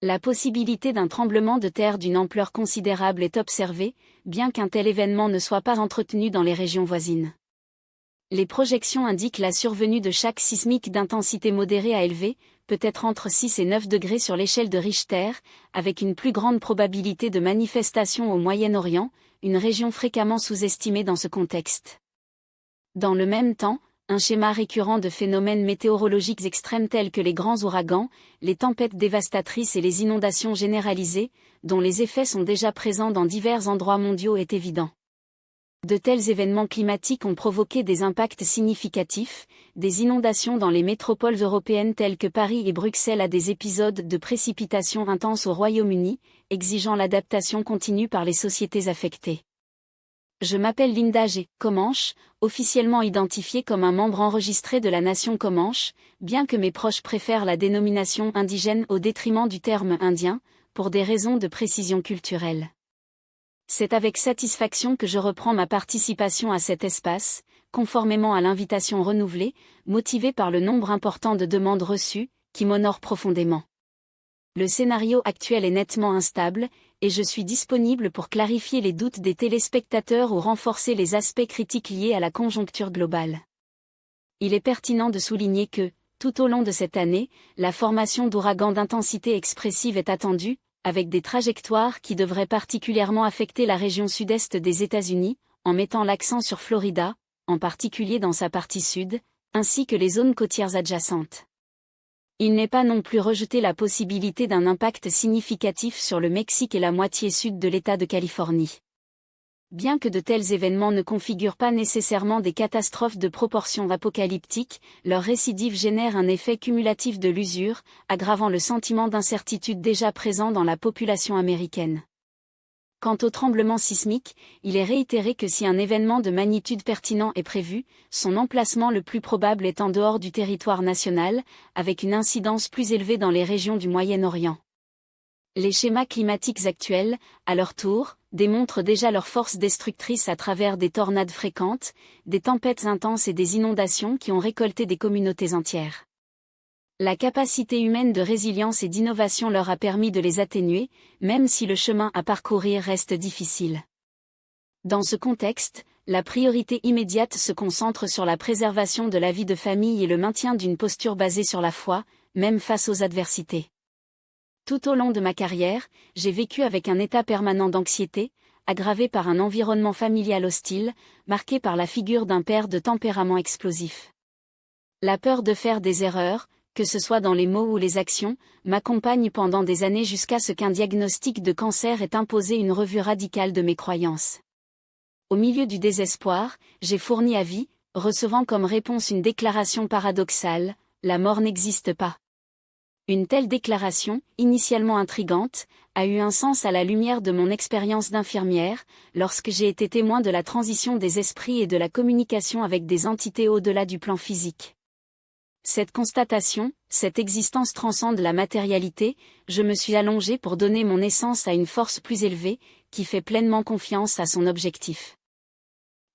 La possibilité d'un tremblement de terre d'une ampleur considérable est observée, bien qu'un tel événement ne soit pas entretenu dans les régions voisines. Les projections indiquent la survenue de chocs sismiques d'intensité modérée à élevée, peut-être entre 6 et 9 degrés sur l'échelle de Richter, avec une plus grande probabilité de manifestation au Moyen-Orient, une région fréquemment sous-estimée dans ce contexte. Dans le même temps, un schéma récurrent de phénomènes météorologiques extrêmes tels que les grands ouragans, les tempêtes dévastatrices et les inondations généralisées, dont les effets sont déjà présents dans divers endroits mondiaux est évident. De tels événements climatiques ont provoqué des impacts significatifs, des inondations dans les métropoles européennes telles que Paris et Bruxelles à des épisodes de précipitations intenses au Royaume-Uni, exigeant l'adaptation continue par les sociétés affectées. Je m'appelle Linda G. Comanche, officiellement identifiée comme un membre enregistré de la nation Comanche, bien que mes proches préfèrent la dénomination indigène au détriment du terme indien, pour des raisons de précision culturelle. C'est avec satisfaction que je reprends ma participation à cet espace, conformément à l'invitation renouvelée, motivée par le nombre important de demandes reçues, qui m'honore profondément. Le scénario actuel est nettement instable, et je suis disponible pour clarifier les doutes des téléspectateurs ou renforcer les aspects critiques liés à la conjoncture globale. Il est pertinent de souligner que, tout au long de cette année, la formation d'ouragans d'intensité expressive est attendue, avec des trajectoires qui devraient particulièrement affecter la région sud-est des États-Unis, en mettant l'accent sur Florida, en particulier dans sa partie sud, ainsi que les zones côtières adjacentes. Il n'est pas non plus rejeté la possibilité d'un impact significatif sur le Mexique et la moitié sud de l'État de Californie. Bien que de tels événements ne configurent pas nécessairement des catastrophes de proportions apocalyptiques, leur récidive génère un effet cumulatif de l'usure, aggravant le sentiment d'incertitude déjà présent dans la population américaine. Quant au tremblement sismique, il est réitéré que si un événement de magnitude pertinent est prévu, son emplacement le plus probable est en dehors du territoire national, avec une incidence plus élevée dans les régions du Moyen-Orient. Les schémas climatiques actuels, à leur tour, démontrent déjà leur force destructrice à travers des tornades fréquentes, des tempêtes intenses et des inondations qui ont récolté des communautés entières. La capacité humaine de résilience et d'innovation leur a permis de les atténuer, même si le chemin à parcourir reste difficile. Dans ce contexte, la priorité immédiate se concentre sur la préservation de la vie de famille et le maintien d'une posture basée sur la foi, même face aux adversités. Tout au long de ma carrière, j'ai vécu avec un état permanent d'anxiété, aggravé par un environnement familial hostile, marqué par la figure d'un père de tempérament explosif. La peur de faire des erreurs, que ce soit dans les mots ou les actions, m'accompagne pendant des années jusqu'à ce qu'un diagnostic de cancer ait imposé une revue radicale de mes croyances. Au milieu du désespoir, j'ai fourni avis, recevant comme réponse une déclaration paradoxale, « La mort n'existe pas ». Une telle déclaration, initialement intrigante, a eu un sens à la lumière de mon expérience d'infirmière, lorsque j'ai été témoin de la transition des esprits et de la communication avec des entités au-delà du plan physique. Cette constatation, cette existence transcende la matérialité, je me suis allongé pour donner mon essence à une force plus élevée, qui fait pleinement confiance à son objectif.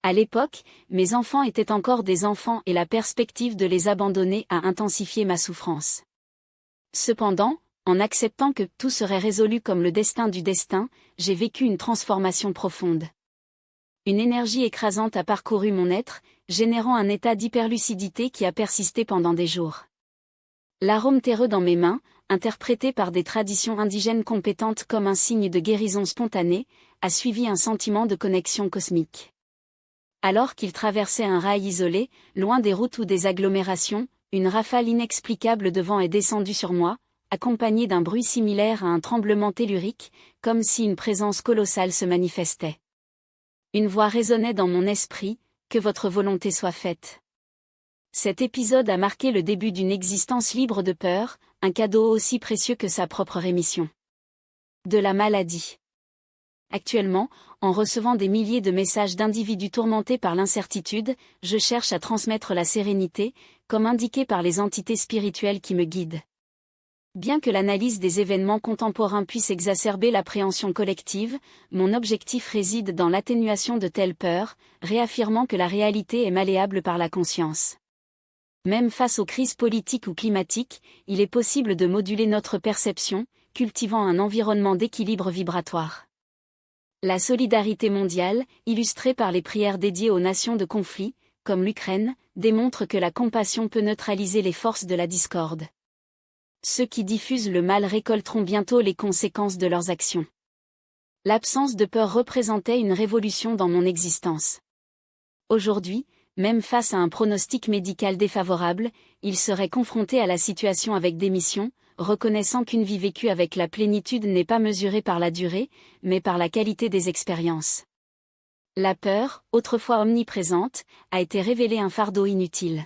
À l'époque, mes enfants étaient encore des enfants et la perspective de les abandonner a intensifié ma souffrance. Cependant, en acceptant que tout serait résolu comme le destin du destin, j'ai vécu une transformation profonde. Une énergie écrasante a parcouru mon être, générant un état d'hyperlucidité qui a persisté pendant des jours. L'arôme terreux dans mes mains, interprété par des traditions indigènes compétentes comme un signe de guérison spontanée, a suivi un sentiment de connexion cosmique. Alors qu'il traversait un rail isolé, loin des routes ou des agglomérations, une rafale inexplicable de vent est descendue sur moi, accompagnée d'un bruit similaire à un tremblement tellurique, comme si une présence colossale se manifestait. Une voix résonnait dans mon esprit, « Que votre volonté soit faite ». Cet épisode a marqué le début d'une existence libre de peur, un cadeau aussi précieux que sa propre rémission. De la maladie. Actuellement, en recevant des milliers de messages d'individus tourmentés par l'incertitude, je cherche à transmettre la sérénité, comme indiqué par les entités spirituelles qui me guident. Bien que l'analyse des événements contemporains puisse exacerber l'appréhension collective, mon objectif réside dans l'atténuation de telles peurs, réaffirmant que la réalité est malléable par la conscience. Même face aux crises politiques ou climatiques, il est possible de moduler notre perception, cultivant un environnement d'équilibre vibratoire. La solidarité mondiale, illustrée par les prières dédiées aux nations de conflit, comme l'Ukraine, démontre que la compassion peut neutraliser les forces de la discorde. Ceux qui diffusent le mal récolteront bientôt les conséquences de leurs actions. L'absence de peur représentait une révolution dans mon existence. Aujourd'hui, même face à un pronostic médical défavorable, il serait confronté à la situation avec démission, reconnaissant qu'une vie vécue avec la plénitude n'est pas mesurée par la durée, mais par la qualité des expériences. La peur, autrefois omniprésente, a été révélée un fardeau inutile.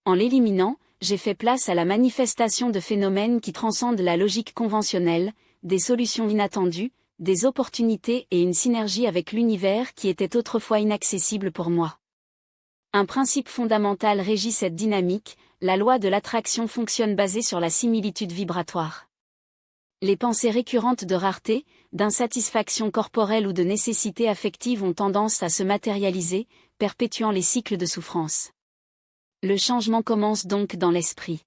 En l'éliminant, j'ai fait place à la manifestation de phénomènes qui transcendent la logique conventionnelle, des solutions inattendues, des opportunités et une synergie avec l'univers qui était autrefois inaccessible pour moi. Un principe fondamental régit cette dynamique, la loi de l'attraction fonctionne basée sur la similitude vibratoire. Les pensées récurrentes de rareté, d'insatisfaction corporelle ou de nécessité affective ont tendance à se matérialiser, perpétuant les cycles de souffrance. Le changement commence donc dans l'esprit.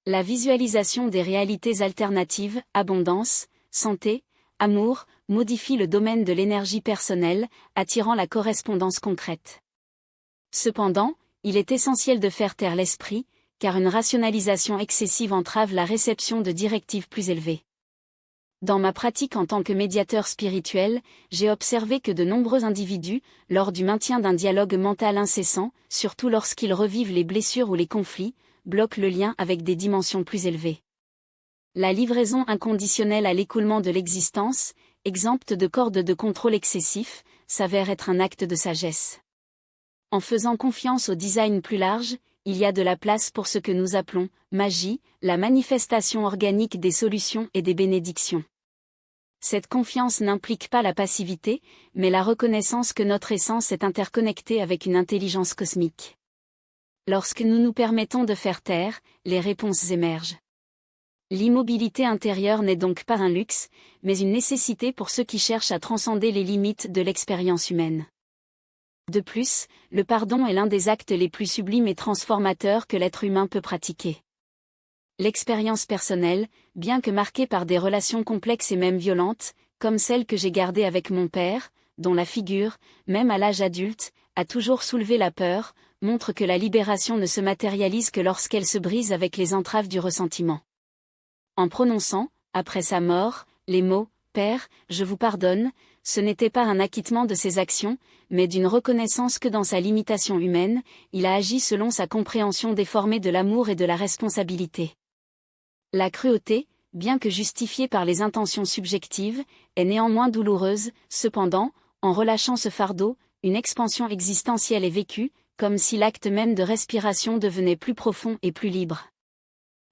La visualisation des réalités alternatives, abondance, santé, amour, modifie le domaine de l'énergie personnelle, attirant la correspondance concrète. Cependant, il est essentiel de faire taire l'esprit, car une rationalisation excessive entrave la réception de directives plus élevées. Dans ma pratique en tant que médiateur spirituel, j'ai observé que de nombreux individus, lors du maintien d'un dialogue mental incessant, surtout lorsqu'ils revivent les blessures ou les conflits, bloquent le lien avec des dimensions plus élevées. La livraison inconditionnelle à l'écoulement de l'existence, exempte de cordes de contrôle excessif, s'avère être un acte de sagesse. En faisant confiance au design plus large, il y a de la place pour ce que nous appelons magie, la manifestation organique des solutions et des bénédictions. Cette confiance n'implique pas la passivité, mais la reconnaissance que notre essence est interconnectée avec une intelligence cosmique. Lorsque nous nous permettons de faire taire, les réponses émergent. L'immobilité intérieure n'est donc pas un luxe, mais une nécessité pour ceux qui cherchent à transcender les limites de l'expérience humaine. De plus, le pardon est l'un des actes les plus sublimes et transformateurs que l'être humain peut pratiquer. L'expérience personnelle, bien que marquée par des relations complexes et même violentes, comme celle que j'ai gardée avec mon père, dont la figure, même à l'âge adulte, a toujours soulevé la peur, montre que la libération ne se matérialise que lorsqu'elle se brise avec les entraves du ressentiment. En prononçant, après sa mort, les mots « Père, je vous pardonne », ce n'était pas un acquittement de ses actions, mais d'une reconnaissance que dans sa limitation humaine, il a agi selon sa compréhension déformée de l'amour et de la responsabilité. La cruauté, bien que justifiée par les intentions subjectives, est néanmoins douloureuse, cependant, en relâchant ce fardeau, une expansion existentielle est vécue, comme si l'acte même de respiration devenait plus profond et plus libre.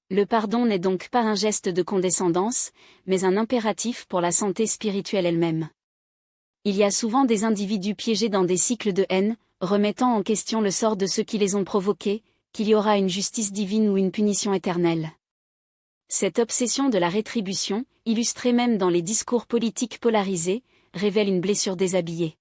Le pardon n'est donc pas un geste de condescendance, mais un impératif pour la santé spirituelle elle-même. Il y a souvent des individus piégés dans des cycles de haine, remettant en question le sort de ceux qui les ont provoqués, qu'il y aura une justice divine ou une punition éternelle. Cette obsession de la rétribution, illustrée même dans les discours politiques polarisés, révèle une blessure déshabillée.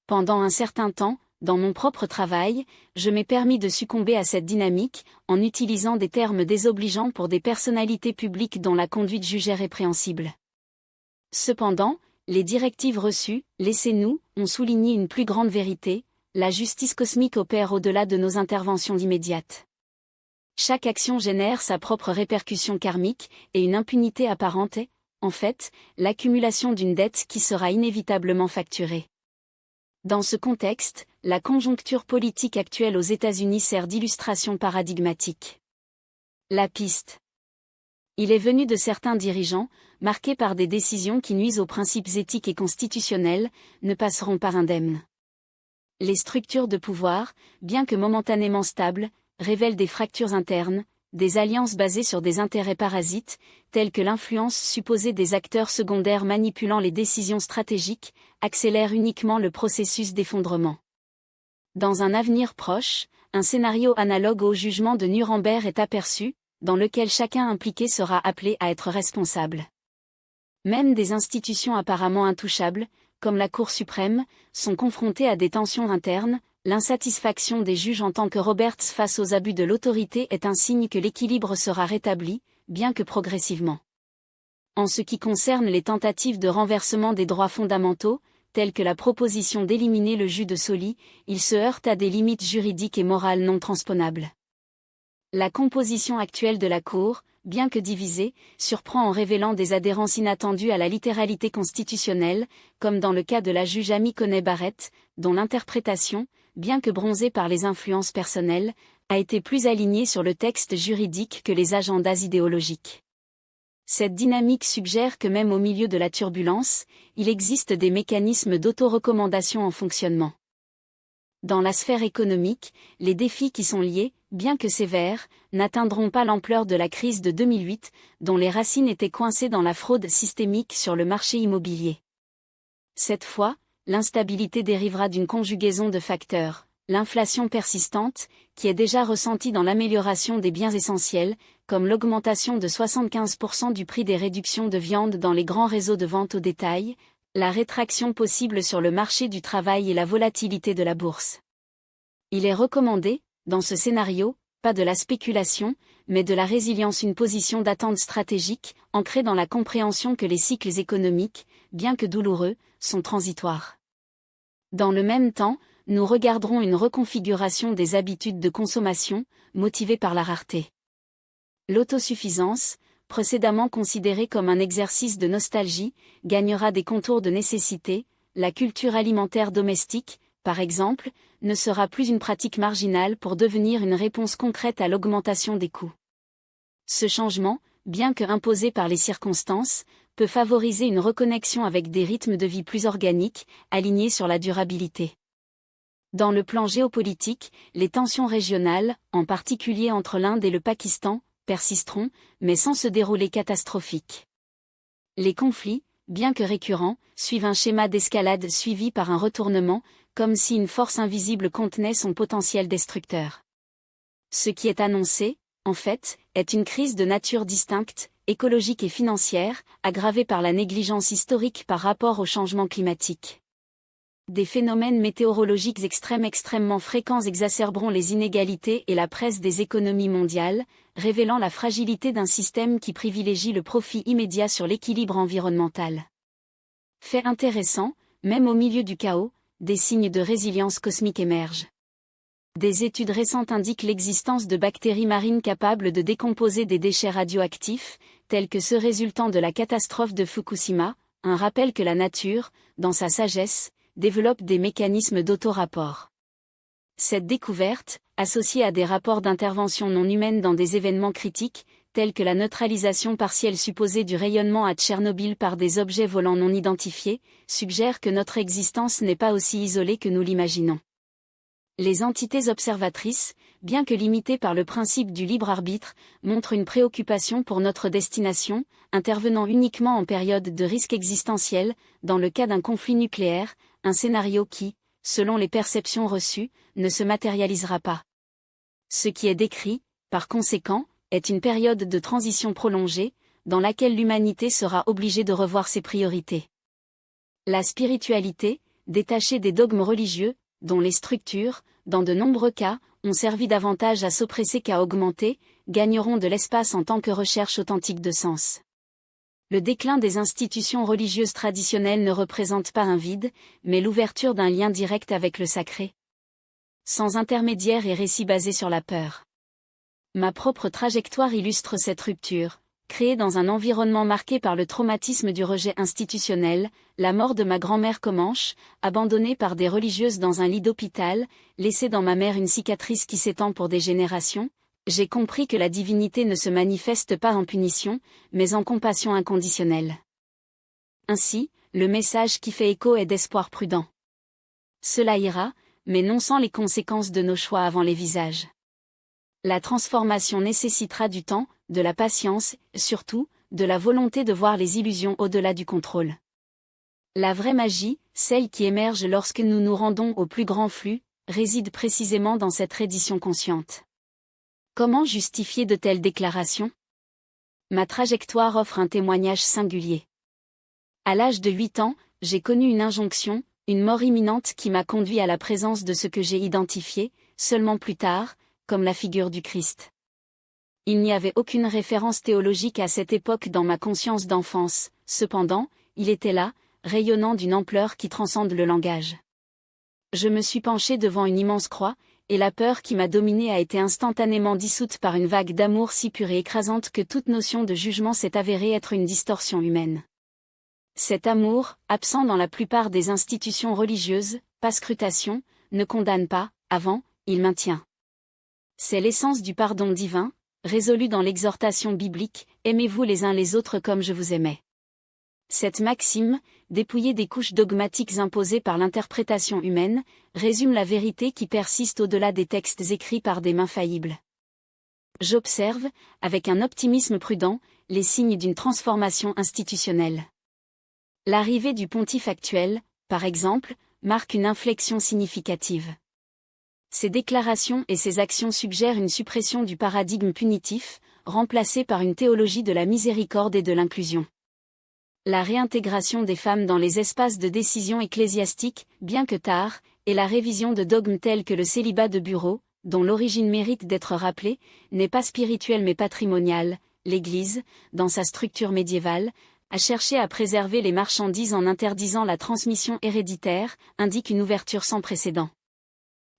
Pendant un certain temps, dans mon propre travail, je m'ai permis de succomber à cette dynamique, en utilisant des termes désobligeants pour des personnalités publiques dont la conduite jugeait répréhensible. Cependant, les directives reçues, laissez-nous, ont souligné une plus grande vérité, la justice cosmique opère au-delà de nos interventions immédiates. Chaque action génère sa propre répercussion karmique, et une impunité apparente est, en fait, l'accumulation d'une dette qui sera inévitablement facturée. Dans ce contexte, la conjoncture politique actuelle aux États-Unis sert d'illustration paradigmatique. La piste. Il est venu de certains dirigeants, marqués par des décisions qui nuisent aux principes éthiques et constitutionnels, ne passeront pas indemnes. Les structures de pouvoir, bien que momentanément stables, révèlent des fractures internes, des alliances basées sur des intérêts parasites, tels que l'influence supposée des acteurs secondaires manipulant les décisions stratégiques, accélèrent uniquement le processus d'effondrement. Dans un avenir proche, un scénario analogue au jugement de Nuremberg est aperçu, dans lequel chacun impliqué sera appelé à être responsable. Même des institutions apparemment intouchables, comme la Cour suprême, sont confrontées à des tensions internes. L'insatisfaction des juges en tant que Roberts face aux abus de l'autorité est un signe que l'équilibre sera rétabli, bien que progressivement. En ce qui concerne les tentatives de renversement des droits fondamentaux, telles que la proposition d'éliminer le jus de Soli, il se heurte à des limites juridiques et morales non transponables. La composition actuelle de la Cour, bien que divisée, surprend en révélant des adhérences inattendues à la littéralité constitutionnelle, comme dans le cas de la juge Amy Coney Barrett, dont l'interprétation, bien que bronzée par les influences personnelles, a été plus alignée sur le texte juridique que les agendas idéologiques. Cette dynamique suggère que même au milieu de la turbulence, il existe des mécanismes d'auto-recommandation en fonctionnement. Dans la sphère économique, les défis qui sont liés, bien que sévères, n'atteindront pas l'ampleur de la crise de 2008, dont les racines étaient coincées dans la fraude systémique sur le marché immobilier. Cette fois, l'instabilité dérivera d'une conjugaison de facteurs, l'inflation persistante, qui est déjà ressentie dans l'amélioration des biens essentiels, comme l'augmentation de 75% du prix des réductions de viande dans les grands réseaux de vente au détail, la rétraction possible sur le marché du travail et la volatilité de la bourse. Il est recommandé, dans ce scénario, pas de la spéculation, mais de la résilience, une position d'attente stratégique, ancrée dans la compréhension que les cycles économiques, bien que douloureux, sont transitoires. Dans le même temps, nous regarderons une reconfiguration des habitudes de consommation, motivée par la rareté. L'autosuffisance, précédemment considérée comme un exercice de nostalgie, gagnera des contours de nécessité. La culture alimentaire domestique, par exemple, ne sera plus une pratique marginale pour devenir une réponse concrète à l'augmentation des coûts. Ce changement, bien que imposé par les circonstances, peut favoriser une reconnexion avec des rythmes de vie plus organiques, alignés sur la durabilité. Dans le plan géopolitique, les tensions régionales, en particulier entre l'Inde et le Pakistan, persisteront, mais sans se dérouler catastrophique. Les conflits, bien que récurrents, suivent un schéma d'escalade suivi par un retournement, comme si une force invisible contenait son potentiel destructeur. Ce qui est annoncé, en fait, est une crise de nature distincte, écologique et financière, aggravée par la négligence historique par rapport au changement climatique. Des phénomènes météorologiques extrêmement fréquents exacerberont les inégalités et la presse des économies mondiales, révélant la fragilité d'un système qui privilégie le profit immédiat sur l'équilibre environnemental. Fait intéressant, même au milieu du chaos, des signes de résilience cosmique émergent. Des études récentes indiquent l'existence de bactéries marines capables de décomposer des déchets radioactifs, tels que ceux résultant de la catastrophe de Fukushima, un rappel que la nature, dans sa sagesse, développe des mécanismes d'auto-rapport. Cette découverte, associée à des rapports d'intervention non humaine dans des événements critiques, tels que la neutralisation partielle supposée du rayonnement à Tchernobyl par des objets volants non identifiés, suggère que notre existence n'est pas aussi isolée que nous l'imaginons. Les entités observatrices, bien que limitées par le principe du libre arbitre, montrent une préoccupation pour notre destination, intervenant uniquement en période de risque existentiel, dans le cas d'un conflit nucléaire, un scénario qui, selon les perceptions reçues, ne se matérialisera pas. Ce qui est décrit, par conséquent, est une période de transition prolongée, dans laquelle l'humanité sera obligée de revoir ses priorités. La spiritualité, détachée des dogmes religieux, dont les structures, dans de nombreux cas, ont servi davantage à s'oppresser qu'à augmenter, gagneront de l'espace en tant que recherche authentique de sens. Le déclin des institutions religieuses traditionnelles ne représente pas un vide, mais l'ouverture d'un lien direct avec le sacré. Sans intermédiaire et récit basé sur la peur. Ma propre trajectoire illustre cette rupture, créée dans un environnement marqué par le traumatisme du rejet institutionnel, la mort de ma grand-mère Comanche, abandonnée par des religieuses dans un lit d'hôpital, laissée dans ma mère une cicatrice qui s'étend pour des générations. J'ai compris que la divinité ne se manifeste pas en punition, mais en compassion inconditionnelle. Ainsi, le message qui fait écho est d'espoir prudent. Cela ira, mais non sans les conséquences de nos choix avant les visages. La transformation nécessitera du temps, de la patience, surtout, de la volonté de voir les illusions au-delà du contrôle. La vraie magie, celle qui émerge lorsque nous nous rendons au plus grand flux, réside précisément dans cette reddition consciente. Comment justifier de telles déclarations ? Ma trajectoire offre un témoignage singulier. À l'âge de 8 ans, j'ai connu une injonction, une mort imminente qui m'a conduit à la présence de ce que j'ai identifié, seulement plus tard, comme la figure du Christ. Il n'y avait aucune référence théologique à cette époque dans ma conscience d'enfance, cependant, il était là, rayonnant d'une ampleur qui transcende le langage. Je me suis penché devant une immense croix, et la peur qui m'a dominé a été instantanément dissoute par une vague d'amour si pure et écrasante que toute notion de jugement s'est avérée être une distorsion humaine. Cet amour, absent dans la plupart des institutions religieuses, pas scrutation, ne condamne pas, avant, il maintient. C'est l'essence du pardon divin, résolu dans l'exhortation biblique, aimez-vous les uns les autres comme je vous aimais. Cette maxime, dépouillée des couches dogmatiques imposées par l'interprétation humaine, résume la vérité qui persiste au-delà des textes écrits par des mains faillibles. J'observe, avec un optimisme prudent, les signes d'une transformation institutionnelle. L'arrivée du pontife actuel, par exemple, marque une inflexion significative. Ses déclarations et ses actions suggèrent une suppression du paradigme punitif, remplacé par une théologie de la miséricorde et de l'inclusion. La réintégration des femmes dans les espaces de décision ecclésiastique, bien que tard, et la révision de dogmes tels que le célibat de bureau, dont l'origine mérite d'être rappelée, n'est pas spirituelle mais patrimoniale. L'Église, dans sa structure médiévale, a cherché à préserver les marchandises en interdisant la transmission héréditaire, indique une ouverture sans précédent.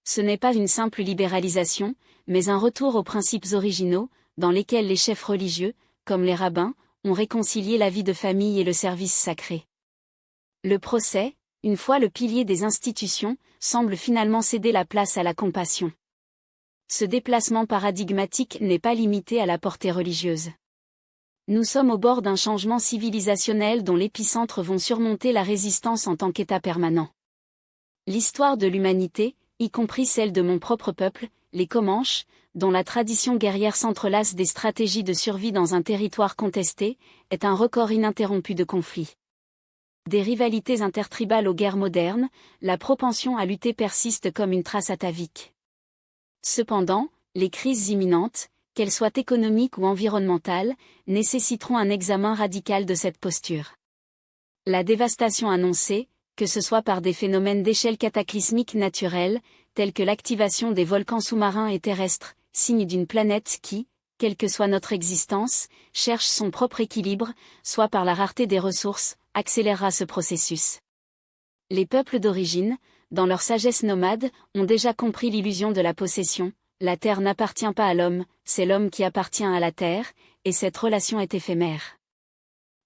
Ce n'est pas une simple libéralisation, mais un retour aux principes originaux, dans lesquels les chefs religieux, comme les rabbins, ont réconcilié la vie de famille et le service sacré. Le procès, une fois le pilier des institutions, semble finalement céder la place à la compassion. Ce déplacement paradigmatique n'est pas limité à la portée religieuse. Nous sommes au bord d'un changement civilisationnel dont l'épicentre vont surmonter la résistance en tant qu'état permanent. L'histoire de l'humanité, y compris celle de mon propre peuple, les Comanches, dont la tradition guerrière s'entrelace des stratégies de survie dans un territoire contesté, est un record ininterrompu de conflits. Des rivalités intertribales aux guerres modernes, la propension à lutter persiste comme une trace atavique. Cependant, les crises imminentes, qu'elles soient économiques ou environnementales, nécessiteront un examen radical de cette posture. La dévastation annoncée, que ce soit par des phénomènes d'échelle cataclysmique naturelle, tels que l'activation des volcans sous-marins et terrestres, signe d'une planète qui, quelle que soit notre existence, cherche son propre équilibre, soit par la rareté des ressources, accélérera ce processus. Les peuples d'origine, dans leur sagesse nomade, ont déjà compris l'illusion de la possession. La terre n'appartient pas à l'homme, c'est l'homme qui appartient à la terre, et cette relation est éphémère.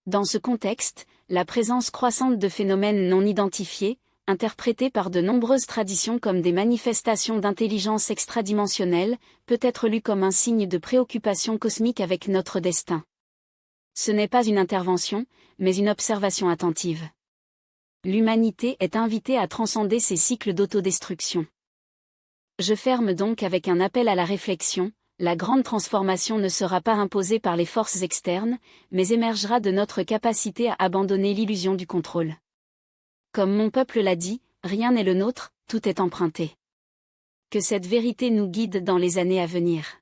Dans ce contexte, la présence croissante de phénomènes non identifiés, interprétés par de nombreuses traditions comme des manifestations d'intelligence extradimensionnelle, peut être lue comme un signe de préoccupation cosmique avec notre destin. Ce n'est pas une intervention, mais une observation attentive. L'humanité est invitée à transcender ces cycles d'autodestruction. Je ferme donc avec un appel à la réflexion. La grande transformation ne sera pas imposée par les forces externes, mais émergera de notre capacité à abandonner l'illusion du contrôle. Comme mon peuple l'a dit, rien n'est le nôtre, tout est emprunté. Que cette vérité nous guide dans les années à venir.